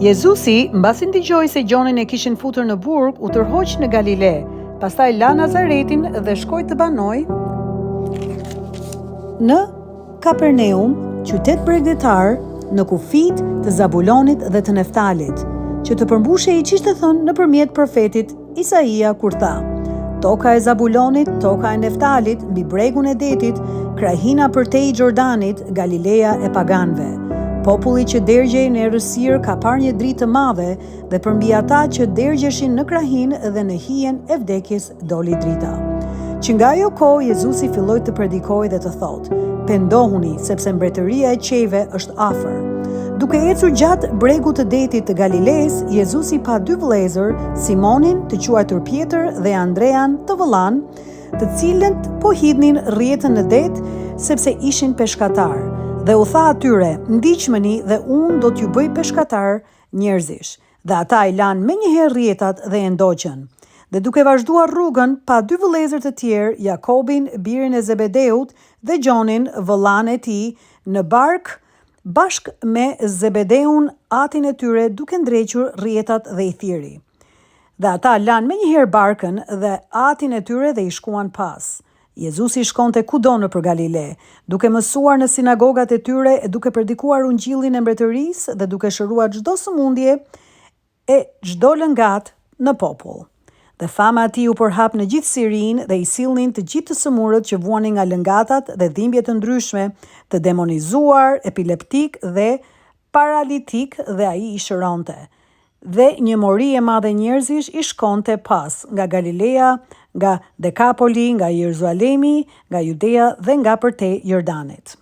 Jezusi, mbasi ndigjoi se Gjonin e kishin futur në burg, u tërhoq në Galile. Pastaj la Nazaretin dhe shkoi të banoj në Kapernaum, qytet bregdetar, në kufit të Zabulonit dhe të Neftalit, që të përmbushej i çishte thënë nëpërmjet profetit Isaia kur tha: Toka e Zabulonit, toka e Neftalit, mbi bregun e detit, krahina përtej Gjordanit, Galilea e paganëve. Populli që dërgjej në errësirë ka parë një dritë të madhe, dhe përmbi ata që dërgjeshin në krahinë dhe në hijen e vdekjes doli drita. Që nga ajo kohë Jezusi filloi të predikojë dhe të thotë: Pendohuni, sepse mbretëria e qiejve është afër. Duke ecur gjatë bregut të detit të Galiles, Jezusi pa dy vëllezër, Simonin, të quajtur Pjetër, dhe Andrean, të vëllan, të cilët po hidhnin rrjetën në det, sepse ishin peshkatar. Dhe u tha atyre: Ndiqmeni dhe unë do t'ju bëj peshkatar njerëzish. Dhe ata i lanë menjëherë rrjetat dhe e ndoqën. Dhe duke vazhduar rrugën, pa dy vëllezër të tjerë, Jakobin, birin e Zebedeut, dhe Gjonin, vëllan e tij, në bark bashkë me Zebedeun, atin e tyre, duke ndrequr rrjetat dhe i thiri. Dhe ata lanë menjëherë barkën dhe atin e tyre dhe i shkuan pas. Jezusi shkonte kudo nëpër Galile, duke mësuar në sinagogat e tyre e duke predikuar ungjillin e mbretërisë dhe duke shëruar çdo sëmundje e çdo lëngat në popull. Dhe fama e tij u përhap në gjithë Sirinë dhe i sillnin të gjithë të sëmurët që vuanin nga lëngatat dhe dhimbje të ndryshme, të demonizuar, epileptik dhe paralitik, dhe ai i shëronte. Dhe një mori e madhe njerëzish i shkonte pas nga Galilea, nga Dekapoli, nga Jeruzalemi, nga Judea dhe nga përtej Jordanit.